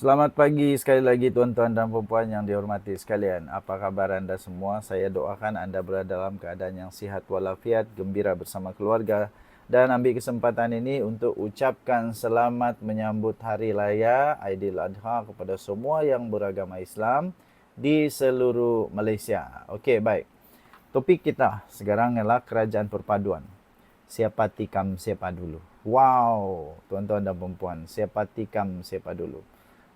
Selamat pagi sekali lagi tuan-tuan dan puan yang dihormati sekalian. Apa kabar anda semua? Saya doakan anda berada dalam keadaan yang sihat walafiat, gembira bersama keluarga. Dan ambil kesempatan ini untuk ucapkan selamat menyambut Hari Raya Aidiladha kepada semua yang beragama Islam di seluruh Malaysia. Okey, baik. Topik kita sekarang ialah kerajaan perpaduan. Siapa tikam siapa dulu? Wow, tuan-tuan dan puan, siapa tikam siapa dulu?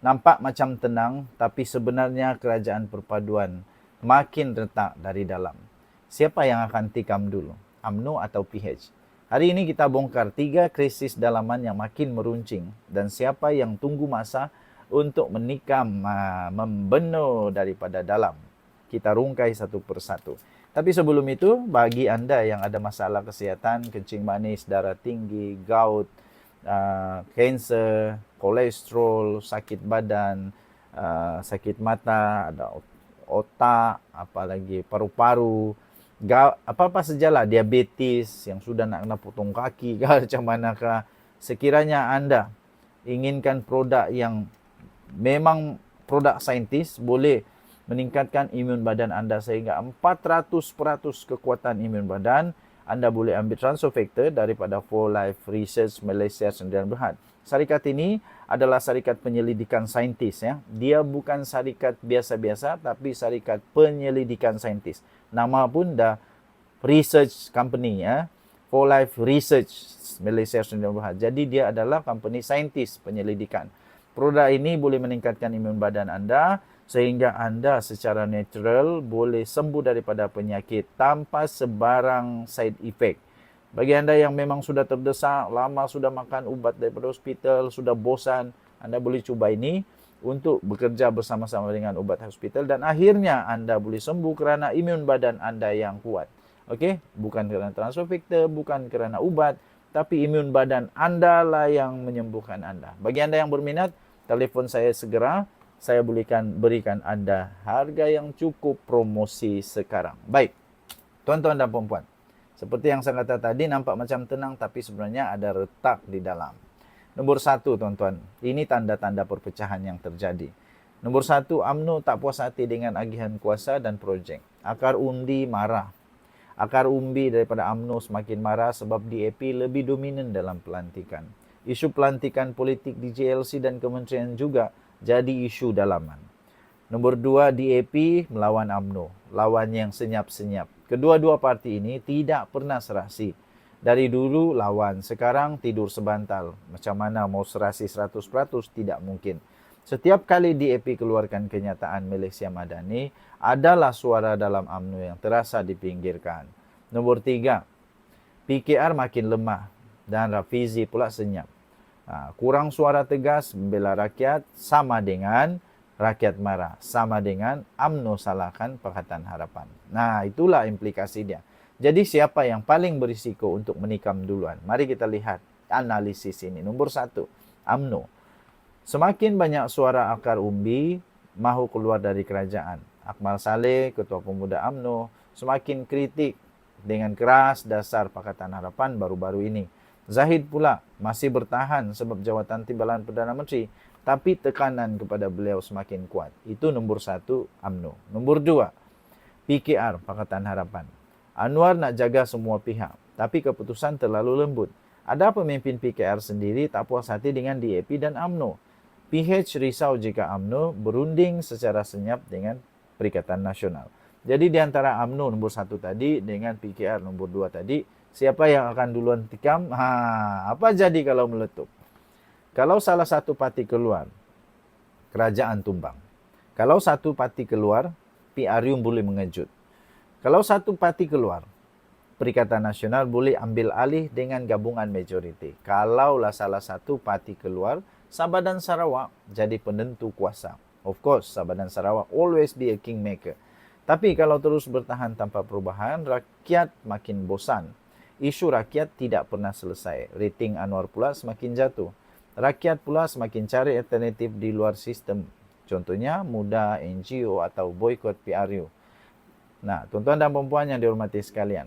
Nampak macam tenang, tapi sebenarnya kerajaan perpaduan makin retak dari dalam. Siapa yang akan tikam dulu? UMNO atau PH? Hari ini kita bongkar 3 krisis dalaman yang makin meruncing dan siapa yang tunggu masa untuk menikam, membenur daripada dalam. Kita rungkai satu persatu. Tapi sebelum itu, bagi anda yang ada masalah kesihatan, kencing manis, darah tinggi, gout, kanser, kolesterol, sakit badan, sakit mata, ada otak, apalagi paru-paru, apa-apa sajalah, diabetes, yang sudah nak kena potong kaki ke macam manakah. Sekiranya anda inginkan produk yang memang produk saintis, boleh meningkatkan imun badan anda sehingga 400% kekuatan imun badan, anda boleh ambil transfer factor daripada For Life Research Malaysia Sdn Bhd. Syarikat ini adalah syarikat penyelidikan saintis, ya. Dia bukan syarikat biasa-biasa tapi syarikat penyelidikan saintis. Nama pun dah research company, ya. For Life Research Malaysia Sdn Bhd. Jadi dia adalah company saintis penyelidikan. Produk ini boleh meningkatkan imun badan anda sehingga anda secara natural boleh sembuh daripada penyakit tanpa sebarang side effect. Bagi anda yang memang sudah terdesak, lama sudah makan ubat daripada hospital, sudah bosan, anda boleh cuba ini untuk bekerja bersama-sama dengan ubat hospital dan akhirnya anda boleh sembuh kerana imun badan anda yang kuat. Okey, bukan kerana transfer factor, bukan kerana ubat, tapi imun badan anda lah yang menyembuhkan anda. Bagi anda yang berminat, telefon saya segera. Saya berikan anda harga yang cukup promosi sekarang. Baik, tuan-tuan dan puan-puan. Seperti yang saya kata tadi, nampak macam tenang tapi sebenarnya ada retak di dalam. Nombor 1, tuan-tuan. Ini tanda-tanda perpecahan yang terjadi. Nombor 1, UMNO tak puas hati dengan agihan kuasa dan projek. Akar undi marah. Akar umbi daripada UMNO semakin marah sebab DAP lebih dominan dalam pelantikan. Isu pelantikan politik di JLC dan kementerian juga jadi isu dalaman. Nombor 2, DAP melawan UMNO. Lawan yang senyap-senyap. Kedua-dua parti ini tidak pernah serasi. Dari dulu lawan, sekarang tidur sebantal. Macam mana mau serasi 100%? Tidak mungkin. Setiap kali DAP keluarkan kenyataan Malaysia Madani, adalah suara dalam UMNO yang terasa dipinggirkan. Nombor 3, PKR makin lemah dan Rafizi pula senyap. Kurang suara tegas membela rakyat sama dengan rakyat marah. Sama dengan UMNO salahkan Pakatan Harapan. Nah, itulah implikasi dia. Jadi siapa yang paling berisiko untuk menikam duluan? Mari kita lihat analisis ini. Nombor 1, UMNO. Semakin banyak suara akar umbi mahu keluar dari kerajaan. Akmal Saleh, Ketua Pemuda UMNO, semakin kritik dengan keras dasar Pakatan Harapan baru-baru ini. Zahid pula masih bertahan sebab jawatan timbalan Perdana Menteri, tapi tekanan kepada beliau semakin kuat. Itu nombor 1, UMNO. Nombor 2, PKR, Pakatan Harapan. Anwar nak jaga semua pihak, tapi keputusan terlalu lembut. Ada pemimpin PKR sendiri tak puas hati dengan DAP dan UMNO. PH risau jika UMNO berunding secara senyap dengan Perikatan Nasional. Jadi di antara UMNO nombor 1 tadi dengan PKR nombor 2 tadi, siapa yang akan duluan tikam? Apa jadi kalau meletup? Kalau salah satu parti keluar, kerajaan tumbang. Kalau satu parti keluar, PRU boleh mengejut. Kalau satu parti keluar, Perikatan Nasional boleh ambil alih dengan gabungan majoriti. Kalaulah salah satu parti keluar, Sabah dan Sarawak jadi penentu kuasa. Of course, Sabah dan Sarawak always be a kingmaker. Tapi kalau terus bertahan tanpa perubahan, rakyat makin bosan. Isu rakyat tidak pernah selesai. Rating Anwar pula semakin jatuh. Rakyat pula semakin cari alternatif di luar sistem. Contohnya, muda, NGO atau boikot PRU. Nah, tuan-tuan dan puan yang dihormati sekalian,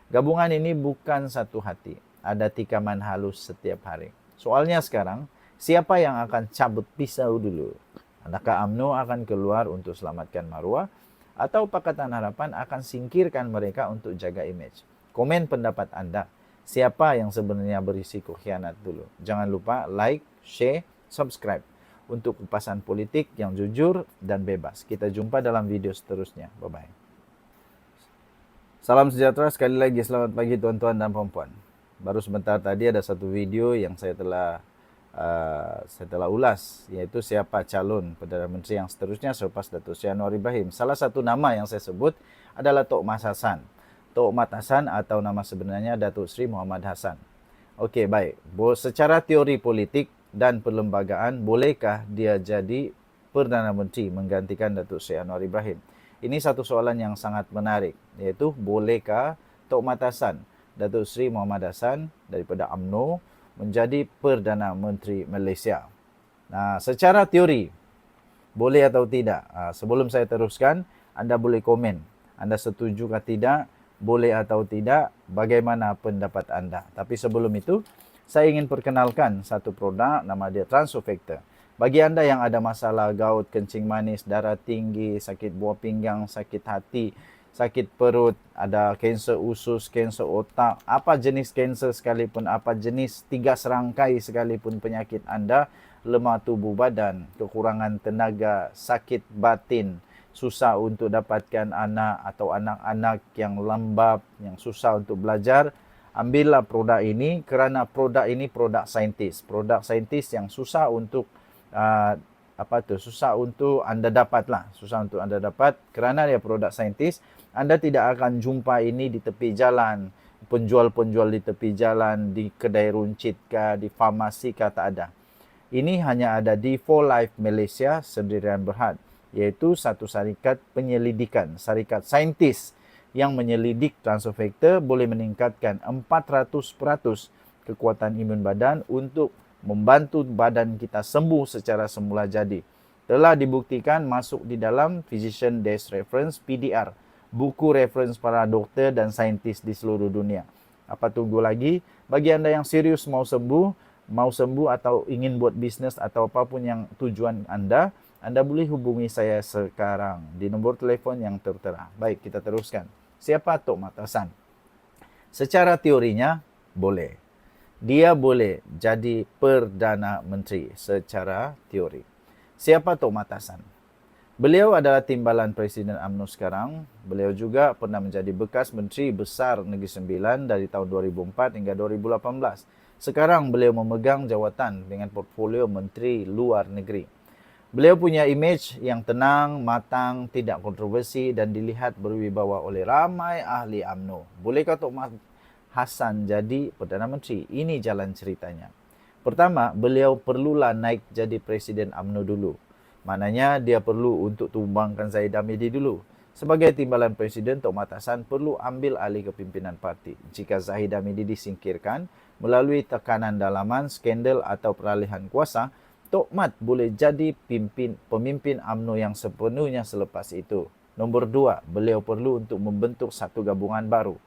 gabungan ini bukan satu hati. Ada tikaman halus setiap hari. Soalnya sekarang, Siapa yang akan cabut pisau dulu? Adakah UMNO akan keluar untuk selamatkan Marwah? Atau Pakatan Harapan akan singkirkan mereka untuk jaga image? Komen pendapat Anda. Siapa yang sebenarnya berisiko khianat dulu? Jangan lupa like, share, subscribe untuk kupasan politik yang jujur dan bebas. Kita jumpa dalam video seterusnya. Bye-bye. Salam sejahtera, sekali lagi selamat pagi tuan-tuan dan puan-puan. Baru sebentar tadi ada satu video yang saya telah ulas, yaitu siapa calon Perdana Menteri yang seterusnya selepas Datuk Seri Anwar Ibrahim. Salah satu nama yang saya sebut adalah Tok Mas Hassan. Tok Mat Hassan atau nama sebenarnya Datuk Seri Muhammad Hassan. Okey, baik. Secara teori politik dan perlembagaan, bolehkah dia jadi Perdana Menteri menggantikan Datuk Seri Anwar Ibrahim? Ini satu soalan yang sangat menarik, iaitu bolehkah Tok Mat Hassan, Datuk Seri Muhammad Hassan daripada UMNO menjadi Perdana Menteri Malaysia. Nah, secara teori, boleh atau tidak? Sebelum saya teruskan, anda boleh komen. Anda setuju atau tidak? Boleh atau tidak? Bagaimana pendapat anda? Tapi sebelum itu, saya ingin perkenalkan satu produk, nama dia Transofactor. Bagi anda yang ada masalah gout, kencing manis, darah tinggi, sakit buah pinggang, sakit hati, sakit perut, ada kanser usus, kanser otak, apa jenis kanser sekalipun, apa jenis 3 serangkai sekalipun penyakit anda, lemah tubuh badan, kekurangan tenaga, sakit batin, susah untuk dapatkan anak atau anak-anak yang lembab, yang susah untuk belajar, ambillah produk ini kerana produk ini produk saintis. Produk saintis yang susah untuk susah untuk anda dapatlah, susah untuk anda dapat kerana dia produk saintis. Anda tidak akan jumpa ini di tepi jalan, penjual-penjual di tepi jalan, di kedai runcit kah, di farmasi kah, tak ada. Ini hanya ada di For Life Malaysia Sdn Bhd, iaitu satu syarikat penyelidikan, syarikat saintis yang menyelidik Transofactor boleh meningkatkan 400% kekuatan imun badan untuk membantu badan kita sembuh secara semula jadi. Telah dibuktikan masuk di dalam Physician Desk Reference PDR, buku reference para doktor dan saintis di seluruh dunia. Apa tunggu lagi? Bagi anda yang serius mau sembuh atau ingin buat bisnes atau apapun yang tujuan anda boleh hubungi saya sekarang di nombor telefon yang tertera. Baik, kita teruskan. Siapa Tok Mat Hassan? Secara teorinya, boleh. Dia boleh jadi Perdana Menteri secara teori. Siapa Tok Mat Hassan? Beliau adalah timbalan Presiden UMNO sekarang. Beliau juga pernah menjadi bekas Menteri Besar Negeri Sembilan dari tahun 2004 hingga 2018. Sekarang beliau memegang jawatan dengan portfolio Menteri Luar Negeri. Beliau punya imej yang tenang, matang, tidak kontroversi dan dilihat berwibawa oleh ramai ahli UMNO. Bolehkah Tok Mat Hassan jadi Perdana Menteri? Ini jalan ceritanya. Pertama, beliau perlulah naik jadi Presiden UMNO dulu. Maknanya dia perlu untuk tumbangkan Zahid Hamidi dulu. Sebagai timbalan Presiden, Tok Mat Hassan perlu ambil alih kepimpinan parti. Jika Zahid Hamidi disingkirkan melalui tekanan dalaman, skandal atau peralihan kuasa, Tok Mat boleh jadi pemimpin UMNO yang sepenuhnya selepas itu. Nombor 2, beliau perlu untuk membentuk satu gabungan baru.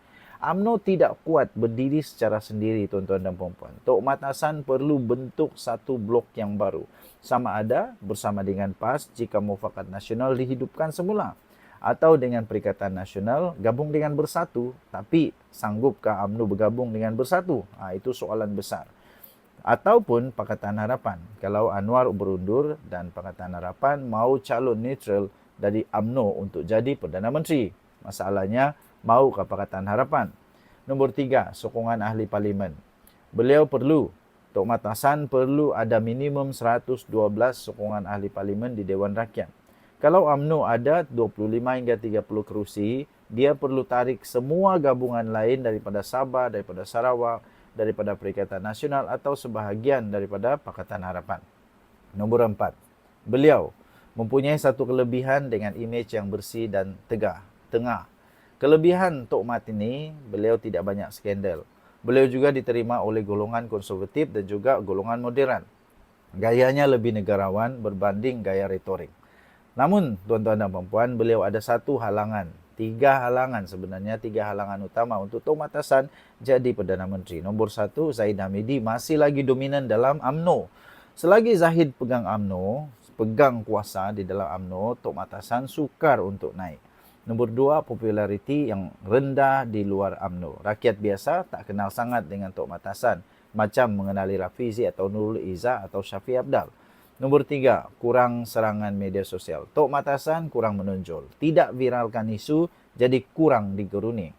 UMNO tidak kuat berdiri secara sendiri, tuan-tuan dan puan-puan. Tok Mat Hassan perlu bentuk satu blok yang baru. Sama ada bersama dengan PAS jika Mufakat Nasional dihidupkan semula. Atau dengan Perikatan Nasional gabung dengan Bersatu. Tapi sanggupkah UMNO bergabung dengan Bersatu? Itu soalan besar. Ataupun Pakatan Harapan. Kalau Anwar berundur dan Pakatan Harapan mau calon neutral dari UMNO untuk jadi Perdana Menteri. Masalahnya, maukah Pakatan Harapan? Nombor 3, sokongan ahli parlimen. Beliau perlu, Tok Mat Hassan perlu ada minimum 112 sokongan ahli parlimen di Dewan Rakyat. Kalau UMNO ada 25 hingga 30 kerusi, dia perlu tarik semua gabungan lain daripada Sabah, daripada Sarawak, daripada Perikatan Nasional atau sebahagian daripada Pakatan Harapan. Nombor 4, beliau mempunyai satu kelebihan dengan imej yang bersih dan tengah. Kelebihan Tok Mat ini, beliau tidak banyak skandal. Beliau juga diterima oleh golongan konservatif dan juga golongan moderat. Gayanya lebih negarawan berbanding gaya retorik. Namun, tuan-tuan dan puan-puan, beliau ada satu halangan. 3 halangan sebenarnya, 3 halangan utama untuk Tok Mat Hassan jadi Perdana Menteri. Nombor 1, Zahid Hamidi masih lagi dominan dalam UMNO. Selagi Zahid pegang UMNO, pegang kuasa di dalam UMNO, Tok Matasan sukar untuk naik. Nombor 2, populariti yang rendah di luar UMNO. Rakyat biasa tak kenal sangat dengan Tok Matasan, macam mengenali Rafizi atau Nurul Izzah atau Syafiq Abdal. Nombor 3, kurang serangan media sosial. Tok Matasan kurang menonjol. Tidak viralkan isu, jadi kurang digeruni.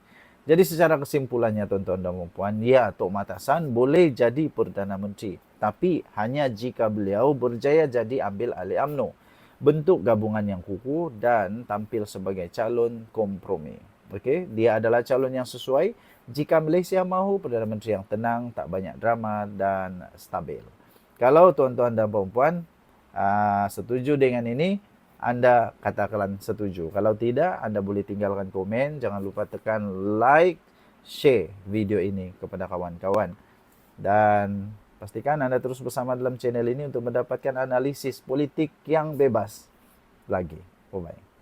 Jadi secara kesimpulannya tuan-tuan dan puan, ya Tok Matasan boleh jadi Perdana Menteri. Tapi hanya jika beliau berjaya jadi ambil alih UMNO. Bentuk gabungan yang kukuh dan tampil sebagai calon kompromi. Okey, dia adalah calon yang sesuai jika Malaysia mahu Perdana Menteri yang tenang, tak banyak drama dan stabil. Kalau tuan-tuan dan puan-puan setuju dengan ini, anda katakan setuju. Kalau tidak, anda boleh tinggalkan komen. Jangan lupa tekan like, share video ini kepada kawan-kawan. Dan pastikan anda terus bersama dalam channel ini untuk mendapatkan analisis politik yang bebas lagi. Bye-bye.